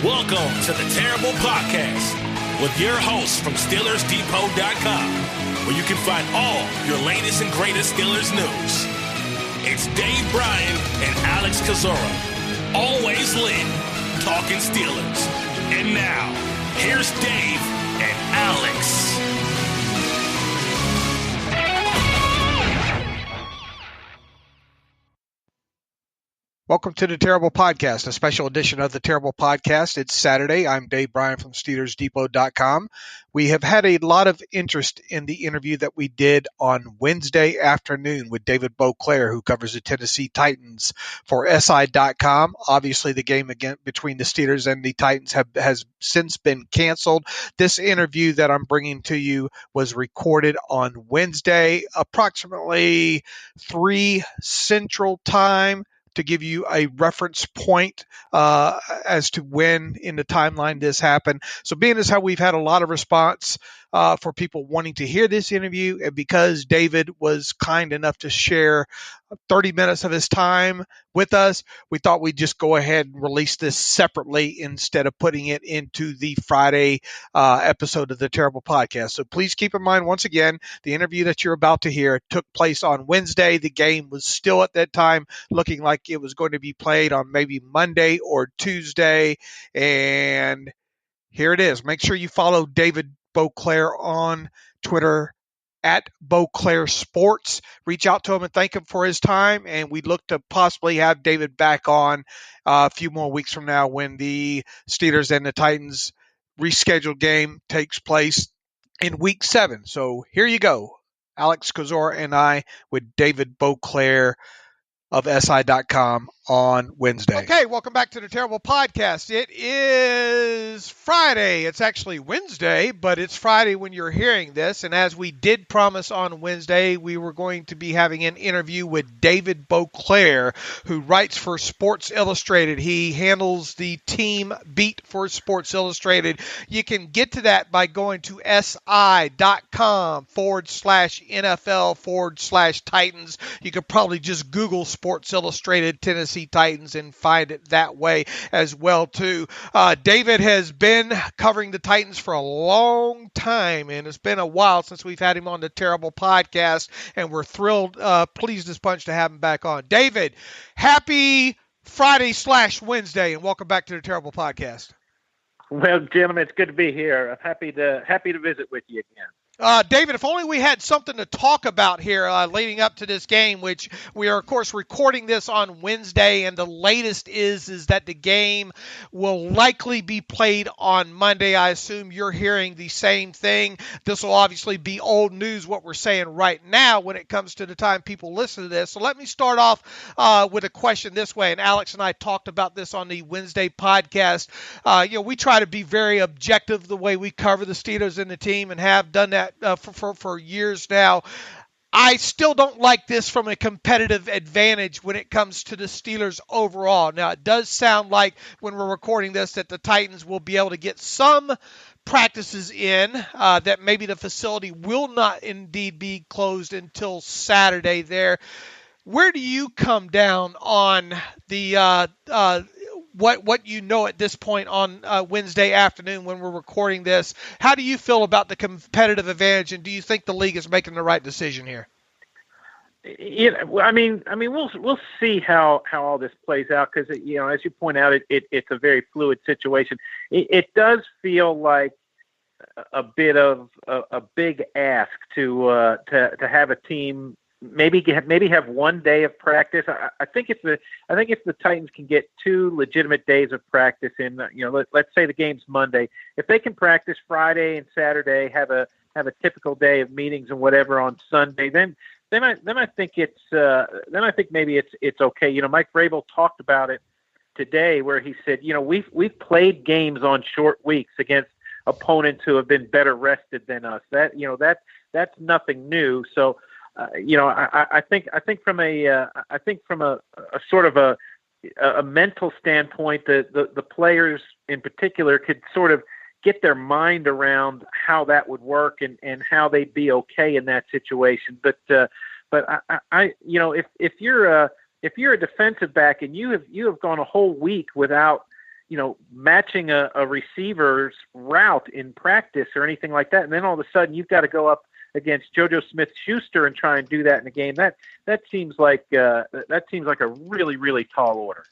Welcome to the Terrible Podcast with your hosts from SteelersDepot.com, where you can find all your latest and greatest Steelers news. It's Dave Bryan and Alex Kozora, always lit, talking Steelers. And now, here's Dave and Alex. Welcome to the Terrible Podcast, a special edition of the Terrible Podcast. It's Saturday. I'm Dave Bryan from SteelersDepot.com. We have had a lot of interest in the interview that we did on Wednesday afternoon with David Boclair, who covers the Tennessee Titans for SI.com. Obviously, the game again between the Steelers and the Titans has since been canceled. This interview that I'm bringing to you was recorded on Wednesday, approximately 3 Central Time, to give you a reference point as to when in the timeline this happened. So being as how we've had a lot of response for people wanting to hear this interview, and because David was kind enough to share 30 minutes of his time with us, we thought we'd just go ahead and release this separately instead of putting it into the Friday episode of the Terrible Podcast. So please keep in mind, once again, the interview that you're about to hear took place on Wednesday. The game was still at that time looking like it was going to be played on maybe Monday or Tuesday. And here it is. Make sure you follow David Boclair on Twitter at Boclair Sports. Reach out to him and thank him for his time. And we look to possibly have David back on a few more weeks from now when the Steelers and the Titans rescheduled game takes place in week 7. So here you go. Alex Kozora and I with David Boclair of SI.com on Wednesday. Okay, welcome back to the Terrible Podcast. It is Friday. It's actually Wednesday, but it's Friday when you're hearing this. And as we did promise on Wednesday, we were going to be having an interview with David Boclair, who writes for Sports Illustrated. He handles the team beat for Sports Illustrated. You can get to that by going to SI.com/NFL/Titans. You could probably just Google Sports Illustrated Tennessee Titans and find it that way as well too. David has been covering the Titans for a long time, and it's been a while since we've had him on the Terrible Podcast, and we're thrilled, pleased as punch to have him back on. David, happy Friday/Wednesday, and welcome back to the Terrible Podcast. Well, gentlemen, it's good to be here. I'm happy to visit with you again. David, if only we had something to talk about here leading up to this game, which we are, of course, recording this on Wednesday, and the latest is that the game will likely be played on Monday. I assume you're hearing the same thing. This will obviously be old news, what we're saying right now when it comes to the time people listen to this. So let me start off with a question this way, and Alex and I talked about this on the Wednesday podcast. We try to be very objective the way we cover the Steelers and the team, and have done that for years now. I still don't like this from a competitive advantage when it comes to the Steelers overall. Now, it does sound like when we're recording this that the Titans will be able to get some practices in, that maybe the facility will not indeed be closed until Saturday there. Where do you come down on the what you know at this point on Wednesday afternoon when we're recording this? How do you feel about the competitive advantage, and do you think the league is making the right decision here? We'll see how all this plays out, because as you point out, it's a very fluid situation. It does feel like a bit of a big ask to have a team maybe have one day of practice. I think if the Titans can get 2 legitimate days of practice in, let's say the game's Monday, if they can practice Friday and Saturday, have a typical day of meetings and whatever on Sunday, then I think maybe it's okay. Mike Vrabel talked about it today, where he said, we've played games on short weeks against opponents who have been better rested than us. That's nothing new. So. I think from a sort of a mental standpoint, the players in particular could sort of get their mind around how that would work and how they'd be okay in that situation. But if you're a defensive back and you have gone a whole week without matching a receiver's route in practice or anything like that. And then all of a sudden you've got to go up against JoJo Smith-Schuster and try and do that in a game. That seems like a really, really tall order.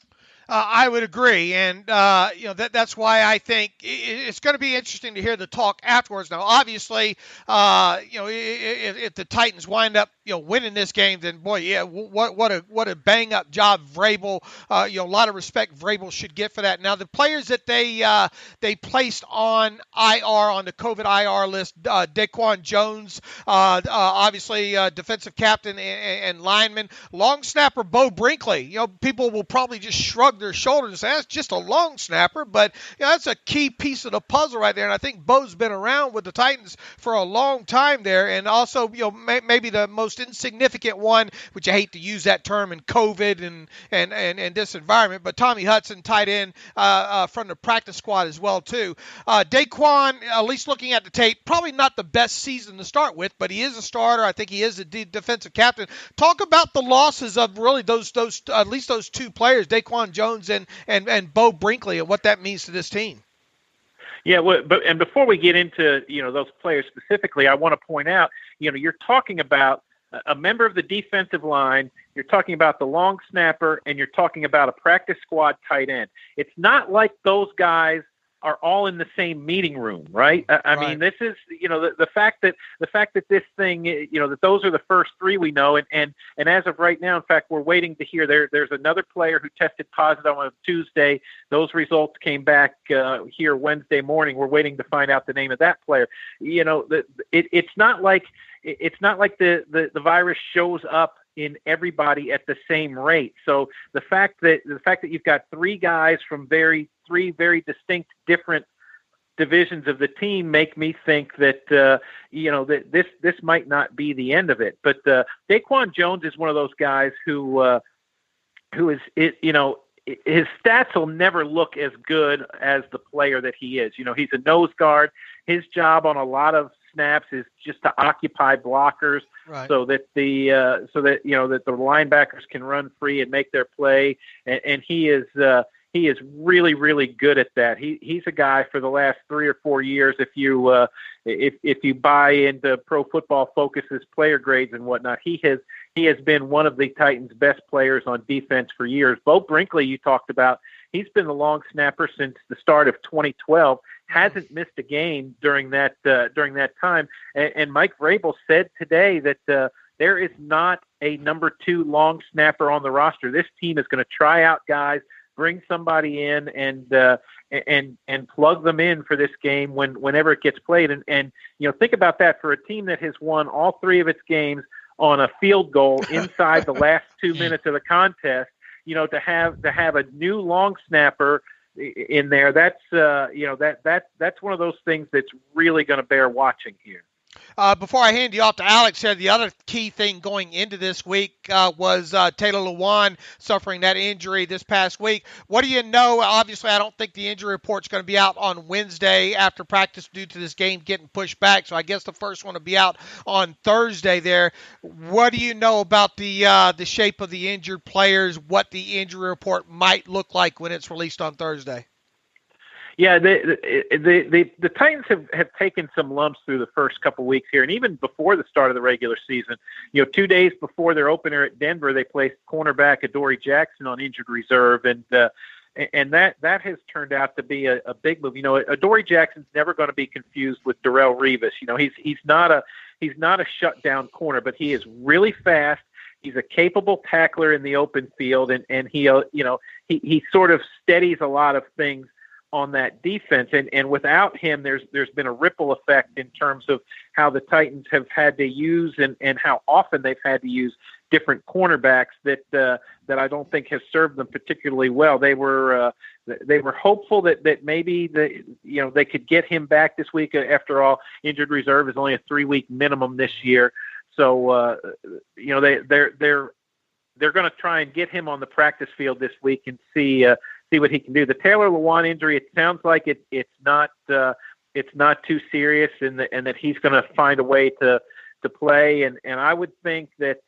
I would agree, and that's why I think it's going to be interesting to hear the talk afterwards. Now, obviously, if the Titans wind up winning this game, then boy, yeah, what a bang up job Vrabel. A lot of respect Vrabel should get for that. Now, the players that they placed on IR, on the COVID IR list, Daquan Jones, obviously defensive captain and lineman, long snapper Bo Brinkley. People will probably just shrug their shoulders and say that's just a long snapper, but that's a key piece of the puzzle right there. And I think Bo's been around with the Titans for a long time there, and also maybe the most insignificant one, which I hate to use that term in COVID and this environment, but Tommy Hudson, tight end from the practice squad as well too. Daquan, at least looking at the tape, probably not the best season to start with, but he is a starter. I think he is a defensive captain. Talk about the losses of really those at least those two players, Daquan Jones and Bo Brinkley, and what that means to this team. Yeah, but before we get into those players specifically, I want to point out you're talking about a member of the defensive line, you're talking about the long snapper, and you're talking about a practice squad tight end. It's not like those guys are all in the same meeting room, right? I mean, this is, the fact that this thing, that those are the first three we know. And as of right now, in fact, we're waiting to hear there's another player who tested positive on Tuesday. Those results came back here Wednesday morning. We're waiting to find out the name of that player. It's not like the virus shows up in everybody at the same rate. So the fact that you've got three guys from three very distinct different divisions of the team make me think that that this might not be the end of it. But Daquan Jones is one of those guys who is his stats will never look as good as the player that he is. He's a nose guard. His job on a lot of snaps is just to occupy blockers, right, so that the linebackers can run free and make their play. And he is really, really good at that. He's a guy for the last 3 or 4 years. If you buy into Pro Football Focus's player grades and whatnot, he has been one of the Titans' best players on defense for years. Bo Brinkley, you talked about, he's been the long snapper since the start of 2012. Hasn't missed a game during that time. And Mike Vrabel said today that there is not a number 2 long snapper on the roster. This team is going to try out guys, bring somebody in, and plug them in for this game whenever it gets played. And think about that for a team that has won all 3 of its games on a field goal inside the last 2 minutes of the contest. To have a new long snapper in there, that's one of those things that's really going to bear watching here. Before I hand you off to Alex here, the other key thing going into this week was Taylor Lewan suffering that injury this past week. What do you know? Obviously, I don't think the injury report's going to be out on Wednesday after practice due to this game getting pushed back. So I guess the first one will be out on Thursday there. What do you know about the shape of the injured players, what the injury report might look like when it's released on Thursday? Yeah, the Titans have taken some lumps through the first couple weeks here, and even before the start of the regular season. 2 days before their opener at Denver, they placed cornerback Adoree Jackson on injured reserve, and that has turned out to be a big move. Adoree Jackson's never going to be confused with Darrelle Revis. He's not a shutdown corner, but he is really fast. He's a capable tackler in the open field, and he sort of steadies a lot of things on that defense. And without him, there's been a ripple effect in terms of how the Titans have had to use and how often they've had to use different cornerbacks that I don't think has served them particularly well. They were hopeful that maybe they could get him back this week. After all, injured reserve is only a 3-week minimum this year. So they're going to try and get him on the practice field this week and see what he can do. The Taylor Lewan injury, it sounds like it's not too serious, and that he's going to find a way to play. And I would think that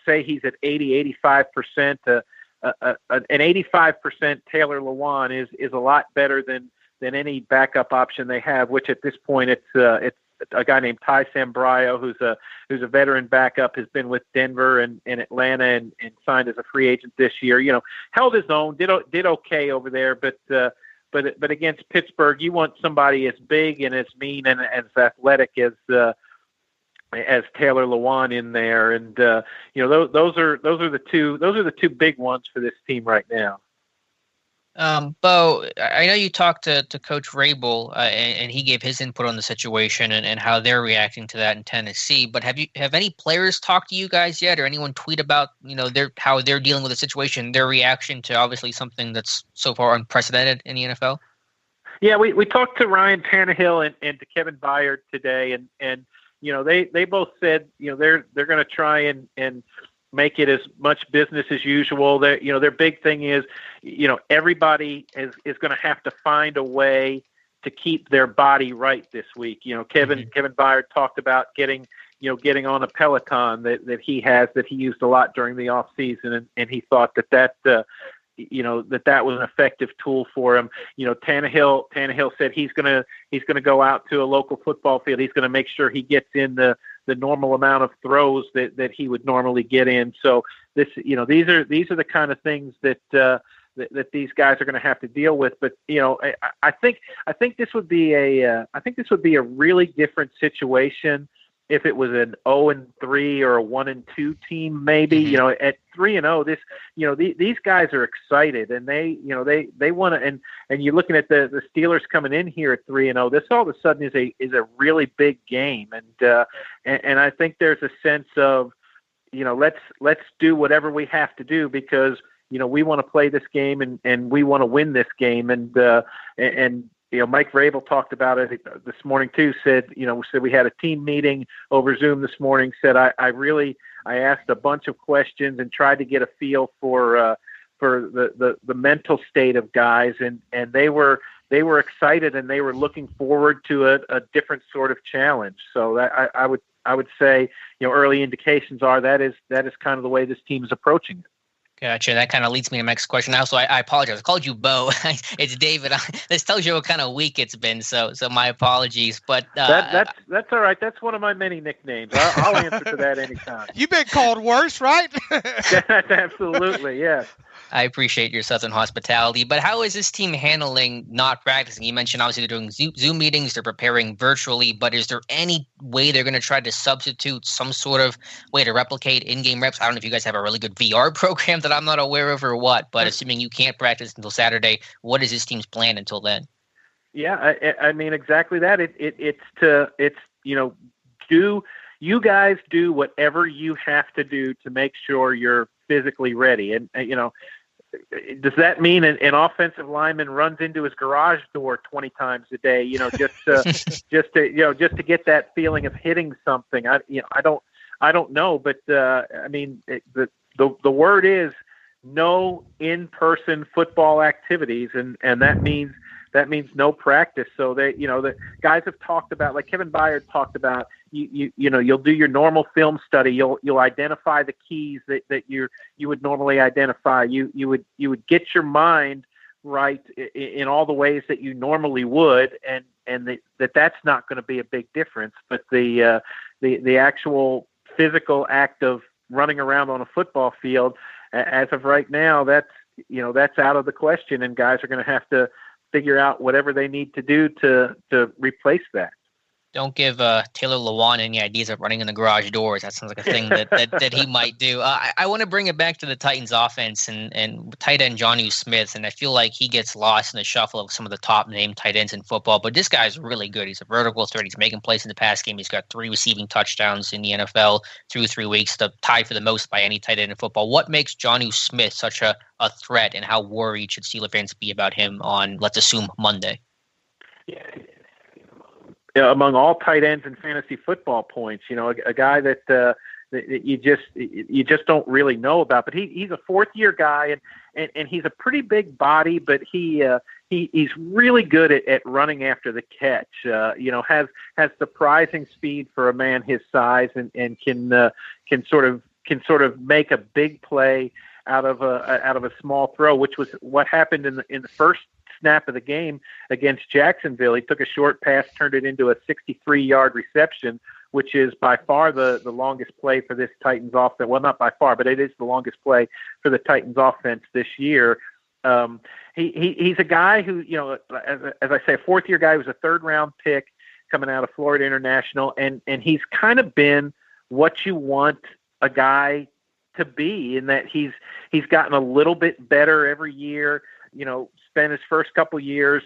say he's at 80-85%. an 85% Taylor Lewan is a lot better than any backup option they have. Which at this point it's a guy named Ty Sambraio, who's a veteran backup, has been with Denver and Atlanta and signed as a free agent this year. Held his own, did okay over there, but against Pittsburgh, you want somebody as big and as mean and as athletic as Taylor Lewan in there, and those are the two big ones for this team right now. Bo, I know you talked to Coach Rabel, and he gave his input on the situation and how they're reacting to that in Tennessee. But have any players talked to you guys yet, or anyone tweet about how they're dealing with the situation, their reaction to obviously something that's so far unprecedented in the NFL? Yeah, we talked to Ryan Tannehill and to Kevin Byard today, and they both said they're going to try and make it as much business as usual. Their big thing is, everybody is going to have to find a way to keep their body right this week. Kevin Byard talked about getting on a Peloton that he used a lot during the off season, and he thought that was an effective tool for him. Tannehill said he's going to go out to a local football field. He's going to make sure he gets in the normal amount of throws that he would normally get in. So these are the kind of things that these guys are going to have to deal with. But I think this would be a really different situation if it was an 0-3 or a 1-2 team, maybe. At 3-0, these guys are excited, and they want to. And you're looking at the Steelers coming in here at 3-0. This all of a sudden is a really big game, and I think there's a sense of let's do whatever we have to do because we want to play this game and we want to win this game, and Mike Vrabel talked about it this morning too. Said we had a team meeting over Zoom this morning. Said I asked a bunch of questions and tried to get a feel for the mental state of guys, and they were excited and they were looking forward to a different sort of challenge. So that I would say early indications are that is kind of the way this team is approaching it. Gotcha. That kind of leads me to the next question. Also, I apologize. I called you Bo. It's David. This tells you what kind of week it's been. So my apologies. But that's all right. That's one of my many nicknames. I'll answer to that anytime. You've been called worse, right? Absolutely, yes. I appreciate your Southern hospitality. But how is this team handling not practicing? You mentioned obviously they're doing Zoom meetings, they're preparing virtually, but is there any way they're going to try to substitute some sort of way to replicate in-game reps? I don't know if you guys have a really good VR program that I'm not aware of or what, but assuming you can't practice until Saturday, what is this team's plan until then? Yeah, I mean, exactly that. You guys do whatever you have to do to make sure you're physically ready. And, does that mean an offensive lineman runs into his garage door 20 times a day, just to get that feeling of hitting something? I don't know, but I mean, the word is no in-person football activities, and that means no practice. So the guys have talked about, like Kevin Byard talked about, you'll do your normal film study. You'll identify the keys that you would normally identify. You would get your mind right in all the ways that you normally would, and that's not going to be a big difference. But the actual physical act of running around on a football field, as of right now, that's out of the question, and guys are going to have to figure out whatever they need to do to replace that. Don't give Taylor Lewan any ideas of running in the garage doors. That sounds like a thing that he might do. I want to bring it back to the Titans offense and tight end Jonnu Smith, and I feel like he gets lost in the shuffle of some of the top named tight ends in football, but this guy's really good. He's a vertical threat. He's making plays in the pass game. He's got 3 receiving touchdowns in the NFL through 3 weeks, tied for the most by any tight end in football. What makes Jonnu Smith such a threat, and how worried should Steelers fans be about him on, let's assume, Monday? Yeah. Among all tight ends in fantasy football points, a guy that you just don't really know about. But he's a 4th-year guy, and he's a pretty big body, but he's really good at running after the catch. Has surprising speed for a man his size, and can sort of make a big play out of a small throw, which was what happened in the first snap of the game against Jacksonville. He took a short pass, turned it into a 63-yard reception, which is by far the longest play for this Titans offense. Well, not by far, but it is the longest play for the Titans offense this year. He's a guy who, as I say, a fourth-year guy who's a third-round pick coming out of Florida International, and he's kind of been what you want a guy to be, in that he's gotten a little bit better every year. Spent his first couple years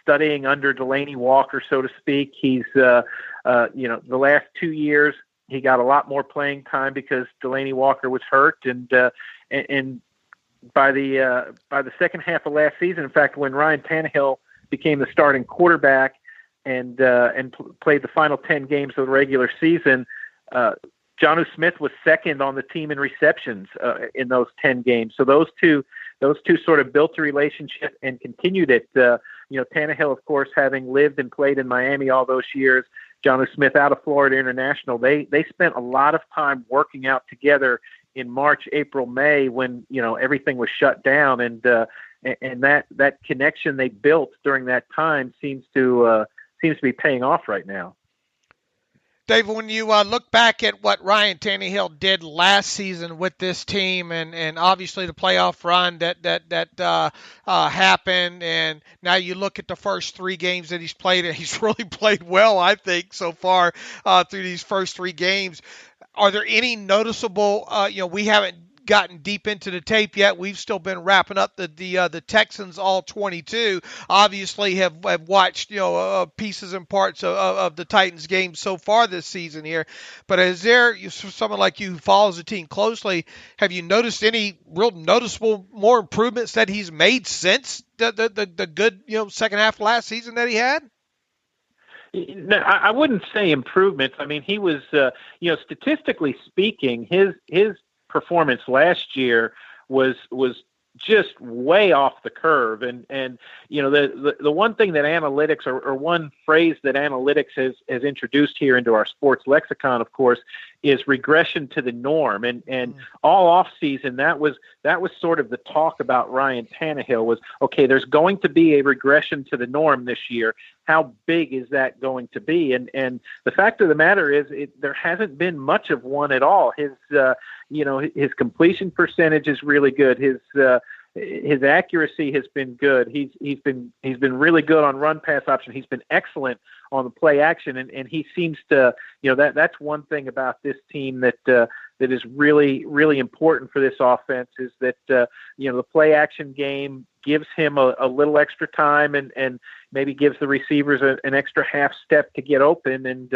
studying under Delaney Walker, so to speak. He's the last 2 years he got a lot more playing time because Delaney Walker was hurt, and by the second half of last season, in fact, when Ryan Tannehill became the starting quarterback and played the final 10 games of the regular season, Jonnu Smith was second on the team in receptions in those 10 games. So those two sort of built a relationship and continued it. Tannehill, of course, having lived and played in Miami all those years, Jonnu Smith out of Florida International, they spent a lot of time working out together in March, April, May, when everything was shut down, and that connection they built during that time seems to be paying off right now. David, when you look back at what Ryan Tannehill did last season with this team, and obviously the playoff run that happened, and now you look at the first 3 games that he's played, and he's really played well, I think, so far through these first 3 games. Are there any noticeable? We haven't gotten deep into the tape yet. We've still been wrapping up the Texans all 22. Obviously have watched pieces and parts of the Titans game so far this season here. But is there someone like you who follows the team closely? Have you noticed any real noticeable more improvements that he's made since the good second half of last season that he had? No, I wouldn't say improvements. I mean, he was statistically speaking, his performance last year was just way off the curve. And the one thing that analytics or one phrase that analytics has introduced here into our sports lexicon, of course, is regression to the norm. And all off season, that was sort of the talk about Ryan Tannehill was, okay, there's going to be a regression to the norm this year. How big is that going to be? And the fact of the matter is there hasn't been much of one at all. His completion percentage is really good. His accuracy has been good. He's been really good on run pass option. He's been excellent on the play action, and he seems to that's one thing about this team that is really, really important for this offense is that the play action game gives him a little extra time and maybe gives the receivers an extra half step to get open, and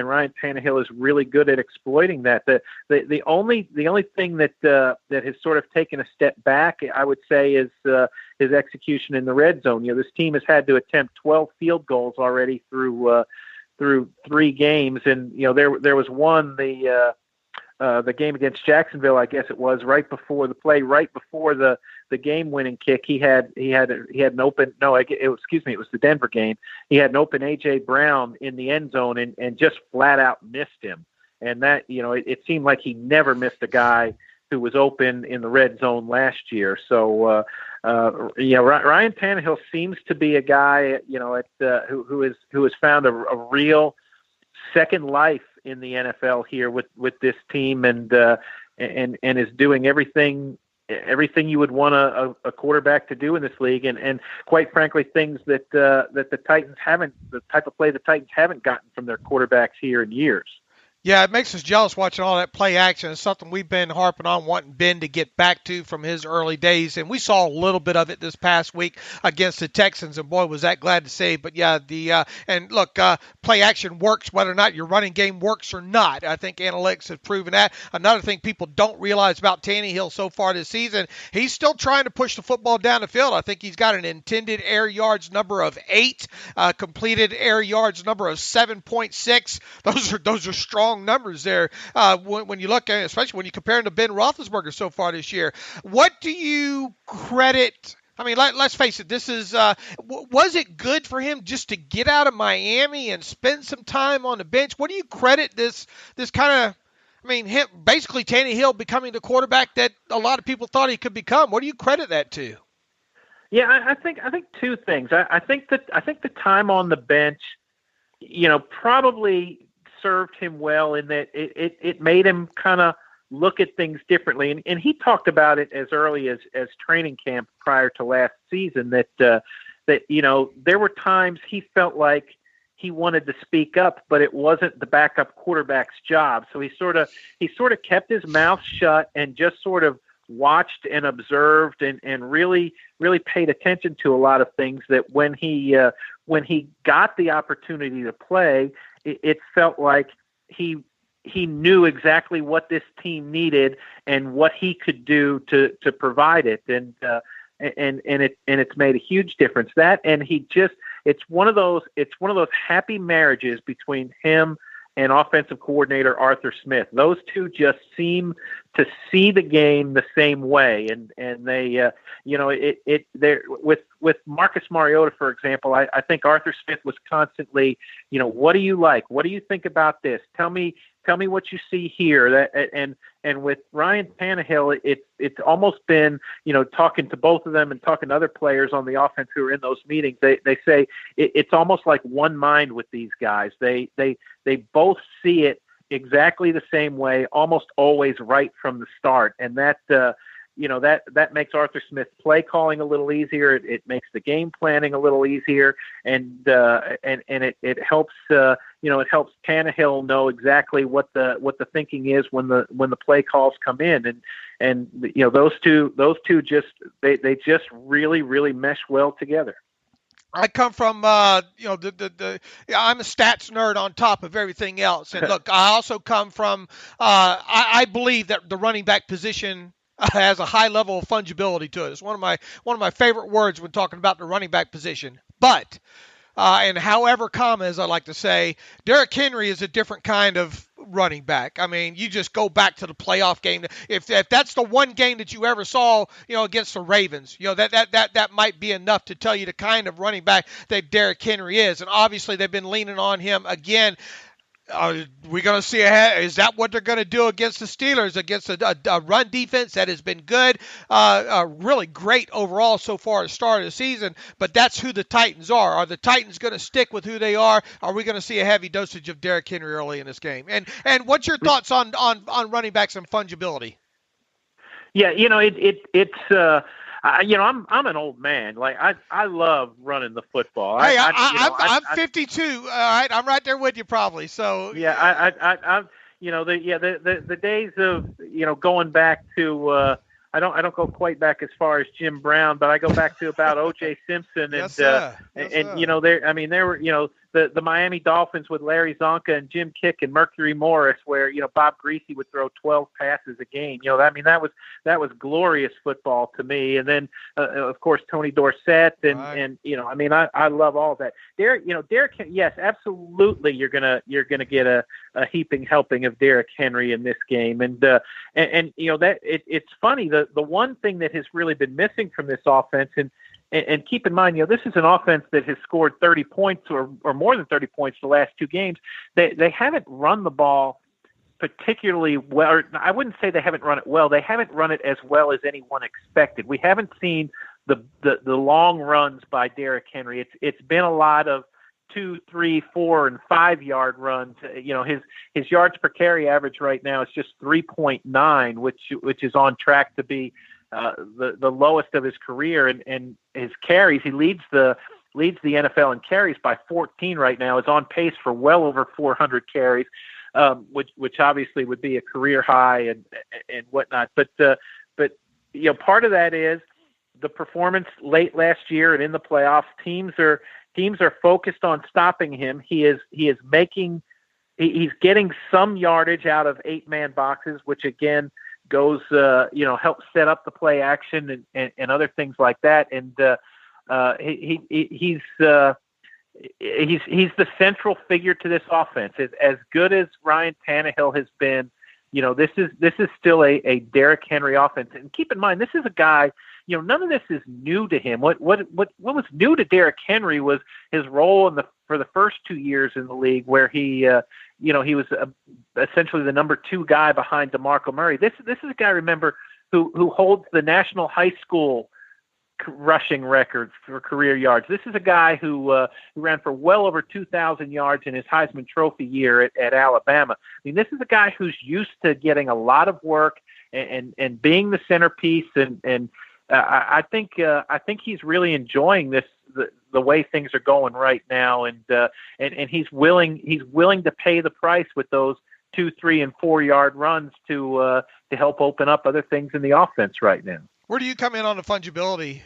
Ryan Tannehill is really good at exploiting that. The only thing that has sort of taken a step back, I would say, is his execution in the red zone. This team has had to attempt 12 field goals already through 3 games, and there was one the game against Jacksonville, I guess it was, right before the game-winning kick. He had an open. No, it was the Denver game. He had an open A.J. Brown in the end zone and just flat out missed him. And that it seemed like he never missed a guy who was open in the red zone last year. So Ryan Tannehill seems to be a guy who has found a real second life in the NFL here with this team, and is doing everything you would want a quarterback to do in this league, and quite frankly, things that the Titans haven't, the type of play the Titans haven't gotten from their quarterbacks here in years. Yeah, it makes us jealous watching all that play action. It's something we've been harping on, wanting Ben to get back to from his early days, and we saw a little bit of it this past week against the Texans, and boy, was that glad to see. But yeah, play action works whether or not your running game works or not. I think analytics have proven that. Another thing people don't realize about Tannehill so far this season, he's still trying to push the football down the field. I think he's got an intended air yards number of 8, completed air yards number of 7.6. Those are strong numbers there when you look at it, especially when you compare him to Ben Roethlisberger so far this year. What do you credit? I mean, let's face it, this is was it good for him just to get out of Miami and spend some time on the bench? What do you credit this kind of, I mean, basically Tannehill becoming the quarterback that a lot of people thought he could become. What do you credit that to? Yeah, I think two things. I think the time on the bench, probably served him well in that it made him kind of look at things differently. And he talked about it as early as training camp prior to last season that there were times he felt like he wanted to speak up, but it wasn't the backup quarterback's job. So he sort of kept his mouth shut and just sort of watched and observed and really, really paid attention to a lot of things that when he got the opportunity to play, it felt like he knew exactly what this team needed and what he could do to provide it. And it's made a huge difference. That, and it's one of those happy marriages between him and offensive coordinator Arthur Smith. Those two just seem to see the game the same way, and they they're with Marcus Mariota, for example. I think Arthur Smith was constantly, what do you like? What do you think about this? Tell me what you see here. And with Ryan Tannehill, it's almost been, talking to both of them and talking to other players on the offense who are in those meetings. They say it's almost like one mind with these guys. They both see it exactly the same way, almost always right from the start. And that makes Arthur Smith's play calling a little easier. It makes the game planning a little easier, and it helps. It helps Tannehill know exactly what the thinking is when the play calls come in, and those two just they just really, really mesh well together. I come from, I'm a stats nerd on top of everything else. And look, I also come from, I believe that the running back position has a high level of fungibility to it. It's one of my favorite words when talking about the running back position. But, and however comma, as I like to say, Derrick Henry is a different kind of running back. I mean, you just go back to the playoff game. If that's the one game that you ever saw, against the Ravens, that might be enough to tell you the kind of running back that Derrick Henry is. And obviously they've been leaning on him again. We're going to see is that what they're going to do against the Steelers, against a run defense that has been good, really great overall so far at the start of the season, but that's who the Titans are. Are the Titans going to stick with who they are? Are we going to see a heavy dosage of Derrick Henry early in this game? And what's your thoughts on running backs and fungibility? Yeah, I'm an old man. Like I love running the football. Hey, I'm 52. All right, I'm right there with you probably. So yeah, I'm the days of going back to I don't go quite back as far as Jim Brown, but I go back to about O.J. Simpson and yes, sir. there were the Miami Dolphins with Larry Zonka and Jim Kick and Mercury Morris, where Bob Greasy would throw 12 passes a game. That was glorious football to me. And then of course Tony Dorsett and right. and I love all that. Derrick, yes, absolutely. You're gonna get a heaping helping of Derrick Henry in this game, and that it's funny. The one thing that has really been missing from this offense, and keep in mind, this is an offense that has scored 30 points or more than 30 points the last two games. They haven't run the ball particularly well. Or I wouldn't say they haven't run it well. They haven't run it as well as anyone expected. We haven't seen the long runs by Derrick Henry. It's been a lot of 2, 3, 4, and 5 yard runs. His yards per carry average right now is just 3.9, which is on track to be the lowest of his career, and his carries, he leads the NFL in carries by 14 right now. Is on pace for well over 400 carries, which obviously would be a career high and whatnot. But part of that is the performance late last year and in the playoffs. Teams are focused on stopping him. He's getting some yardage out of 8-man boxes, which again goes, helps set up the play action and other things like that. And he's the central figure to this offense. As good as Ryan Tannehill has been, this is still a Derrick Henry offense. And keep in mind, this is a guy, none of this is new to him. What was new to Derrick Henry was his role for the first 2 years in the league, where he he was essentially the number 2 guy behind DeMarco Murray. This is a guy, remember, who holds the national high school rushing record for career yards. This is a guy who ran for well over 2,000 yards in his Heisman Trophy year at Alabama. I mean, this is a guy who's used to getting a lot of work and being the centerpiece. And I think he's really enjoying the way things are going right now. And he's willing to pay the price with those 2, 3, and 4 yard runs to help open up other things in the offense right now. Where do you come in on the fungibility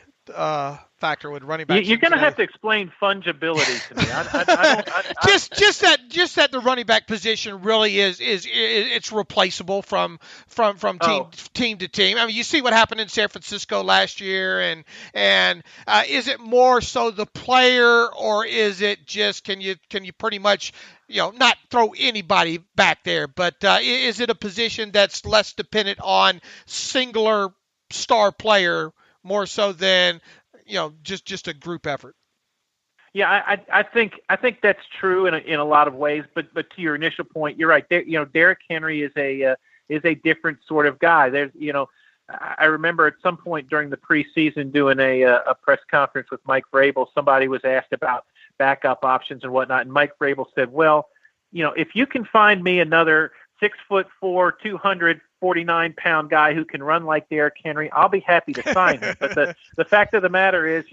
factor with running backs? You're going to have to explain fungibility to me. Just that the running back position really is it's replaceable from team to team. I mean, you see what happened in San Francisco last year, and is it more so the player, or is it just can you pretty much not throw anybody back there, but is it a position that's less dependent on singular star player more so than just a group effort? Yeah, I think that's true in a lot of ways. But to your initial point, you're right. Derrick Henry is a different sort of guy. There's I remember at some point during the preseason doing a press conference with Mike Vrabel, somebody was asked about backup options and whatnot, and Mike Vrabel said, "Well, if you can find me another 6'4", 249-pound guy who can run like Derrick Henry, I'll be happy to sign him." But the fact of the matter is,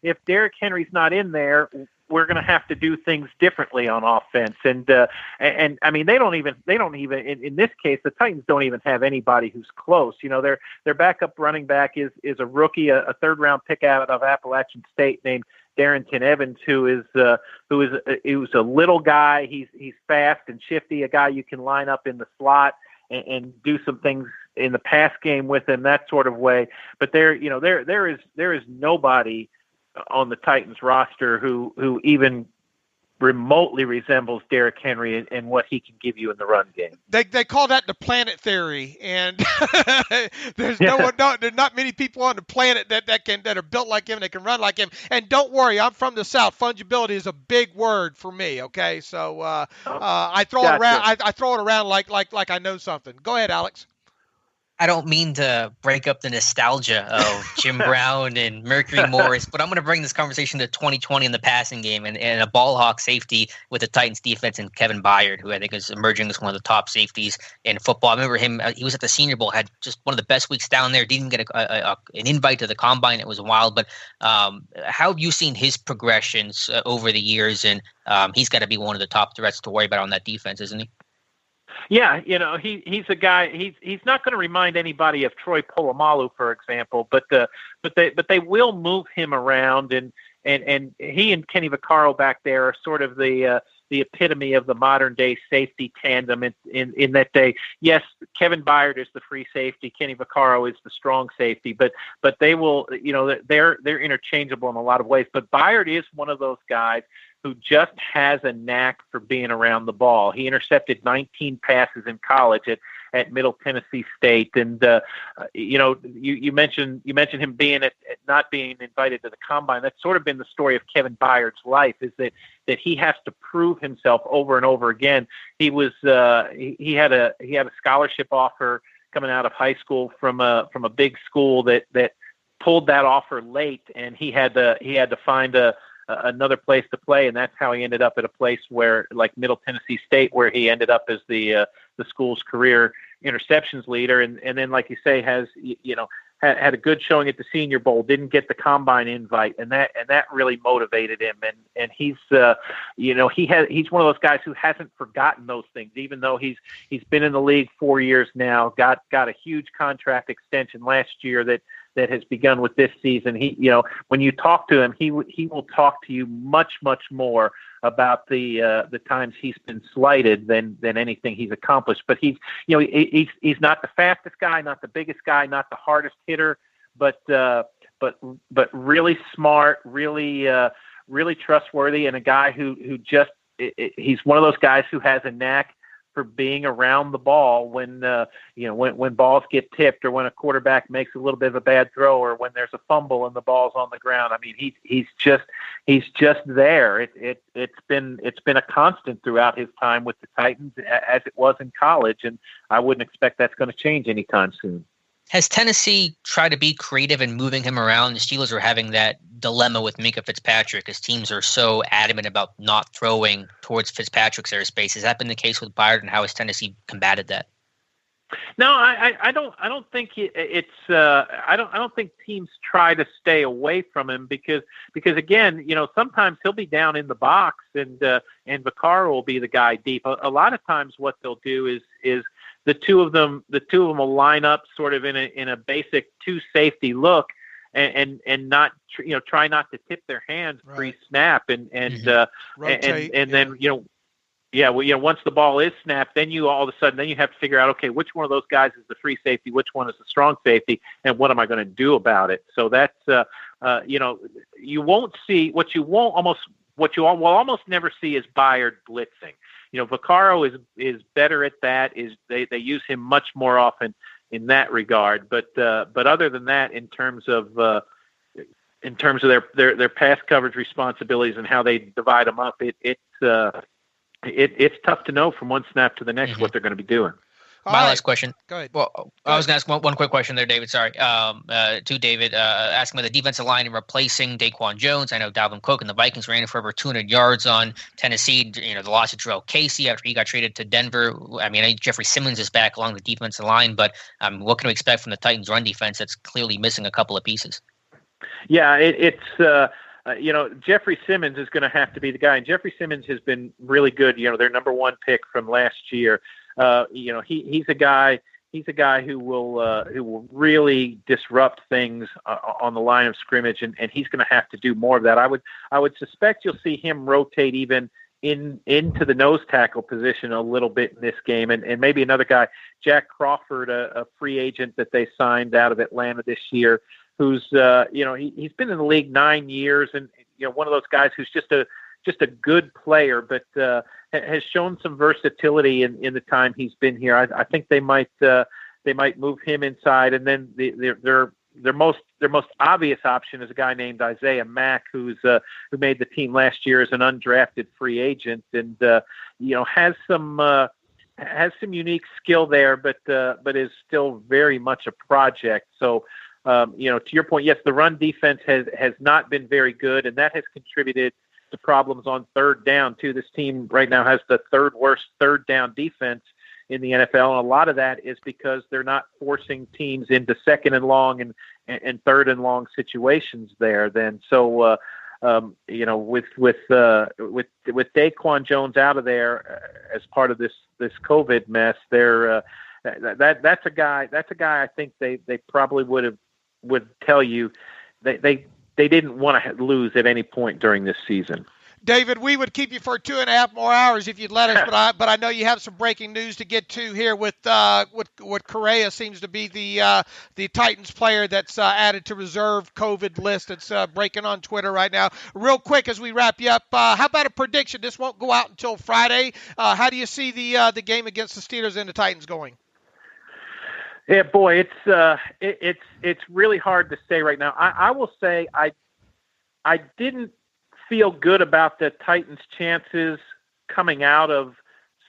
if Derrick Henry's not in there, we're going to have to do things differently on offense. And I mean, they don't even in this case, the Titans don't even have anybody who's close. Their backup running back is a rookie, a 3rd round pick out of Appalachian State named Darrington Evans, who is a little guy. He's fast and shifty, a guy you can line up in the slot and do some things in the pass game with him, that sort of way. But there is nobody on the Titans roster who even remotely resembles Derrick Henry and what he can give you in the run game. They call that the planet theory, and there's not many people on the planet that are built like him, that can run like him. And don't worry, I'm from the South. Fungibility is a big word for me. Okay, so I throw it around. I throw it around like I know something. Go ahead, Alex. I don't mean to break up the nostalgia of Jim Brown and Mercury Morris, but I'm going to bring this conversation to 2020 in the passing game and a ball hawk safety with the Titans defense and Kevin Byard, who I think is emerging as one of the top safeties in football. I remember him, he was at the Senior Bowl, had just one of the best weeks down there, didn't get an invite to the Combine. It was wild, but how have you seen his progressions over the years? And he's got to be one of the top threats to worry about on that defense, isn't he? Yeah, he's a guy. He's not going to remind anybody of Troy Polamalu, for example, but they will move him around, and he and Kenny Vaccaro back there are sort of the epitome of the modern day safety tandem in that Kevin Byard is the free safety, Kenny Vaccaro is the strong safety, but they will, they're interchangeable in a lot of ways. But Byard is one of those guys who just has a knack for being around the ball. He intercepted 19 passes in college at Middle Tennessee State, and you mentioned him being not being invited to the Combine. That's sort of been the story of Kevin Byard's life, is that he has to prove himself over and over again. He was he had a scholarship offer coming out of high school from a big school that pulled that offer late, and he had to find another place to play, and that's how he ended up at a place where, like Middle Tennessee State, where he ended up as the school's career interceptions leader, and then, like you say, has had a good showing at the Senior Bowl, didn't get the Combine invite, and that really motivated him, and he's he's one of those guys who hasn't forgotten those things, even though he's been in the league 4 years now, got a huge contract extension last year that has begun with this season. He, when you talk to him, he will talk to you much more about the times he's been slighted than anything he's accomplished. But he's not the fastest guy, not the biggest guy, not the hardest hitter, but really smart, really trustworthy, and a guy who just he's one of those guys who has a knack for being around the ball when balls get tipped, or when a quarterback makes a little bit of a bad throw, or when there's a fumble and the ball's on the ground. I mean, he's he's just there. It's been a constant throughout his time with the Titans, as it was in college, and I wouldn't expect that's going to change anytime soon. Has Tennessee tried to be creative in moving him around? The Steelers are having that dilemma with Minkah Fitzpatrick, as teams are so adamant about not throwing towards Fitzpatrick's airspace. Has that been the case with Byard, and how has Tennessee combated that? No, I don't think it's. I don't think teams try to stay away from him because again, sometimes he'll be down in the box and Vaccaro will be the guy deep. A lot of times, what they'll do is the two of them will line up sort of in a basic two safety look and not try not to tip their hands pre-snap and then once the ball is snapped, then you all of a sudden you have to figure out, okay, which one of those guys is the free safety, which one is the strong safety, and what am I going to do about it? So that's you won't see what you will almost never see is Byard blitzing. Vaccaro is better at that. They use him much more often in that regard. But other than that, in terms of their pass coverage responsibilities and how they divide them up, it's tough to know from one snap to the next what they're going to be doing. My last question. Go ahead. Well, I was going to ask one quick question there, David. Sorry. To David, asking about the defensive line and replacing Daquan Jones. I know Dalvin Cook and the Vikings ran for over 200 yards on Tennessee. The loss of Jarrell Casey after he got traded to Denver. I mean, Jeffrey Simmons is back along the defensive line, but what can we expect from the Titans' run defense that's clearly missing a couple of pieces? Yeah, Jeffrey Simmons is going to have to be the guy, and Jeffrey Simmons has been really good. Their number one pick from last year. He's a guy who will really disrupt things on the line of scrimmage, and he's going to have to do more of that. I would suspect you'll see him rotate even into the nose tackle position a little bit in this game, and maybe another guy, Jack Crawford, a free agent that they signed out of Atlanta this year, who's he's been in the league 9 years, and one of those guys who's just a good player, but has shown some versatility in the time he's been here. I think they might move him inside, and then their most obvious option is a guy named Isaiah Mack, who made the team last year as an undrafted free agent, and has some unique skill there, but is still very much a project. So. To your point, yes, the run defense has not been very good, and that has contributed to problems on third down, too. This team right now has the third worst third down defense in the NFL, and a lot of that is because they're not forcing teams into second and long and third and long situations there. Then, so with Daquan Jones out of there as part of this COVID mess, that's a guy I think they probably would tell you they didn't want to lose at any point during this season. David, we would keep you for 2.5 more hours if you'd let us, but I know you have some breaking news to get to here with what Correa seems to be the Titans player that's added to reserve COVID list that's breaking on Twitter right now. Real quick as we wrap you up, how about a prediction? This won't go out until Friday. How do you see the game against the Steelers and the Titans going? Yeah, boy, it's really hard to say right now. I will say I didn't feel good about the Titans' chances coming out of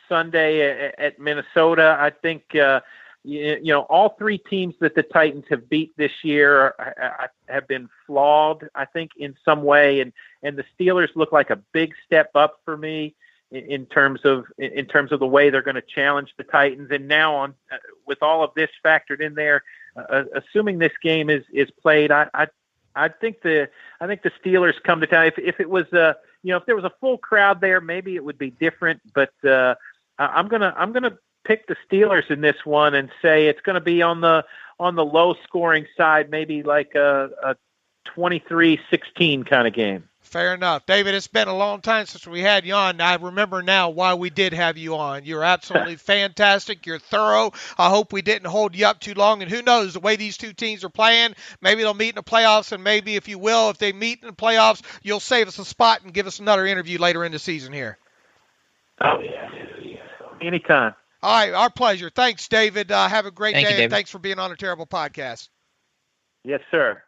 Sunday at Minnesota. I think all three teams that the Titans have beat this year have been flawed, I think, in some way, and the Steelers look like a big step up for me in terms of the way they're going to challenge the Titans. And now on with all of this factored in there, assuming this game is played, I think the Steelers come to town. If it was if there was a full crowd there, maybe it would be different. But I'm gonna pick the Steelers in this one and say it's going to be on the low scoring side, maybe like a 23-16 kind of game. Fair enough. David, it's been a long time since we had you on. I remember now why we did have you on. You're absolutely fantastic. You're thorough. I hope we didn't hold you up too long. And who knows, the way these two teams are playing, maybe they'll meet in the playoffs, and maybe, if you will, if they meet in the playoffs, you'll save us a spot and give us another interview later in the season here. Oh, yeah. Anytime. All right, our pleasure. Thanks, David. Have a great day, David. and thanks for being on a Terrible Podcast. Yes, sir.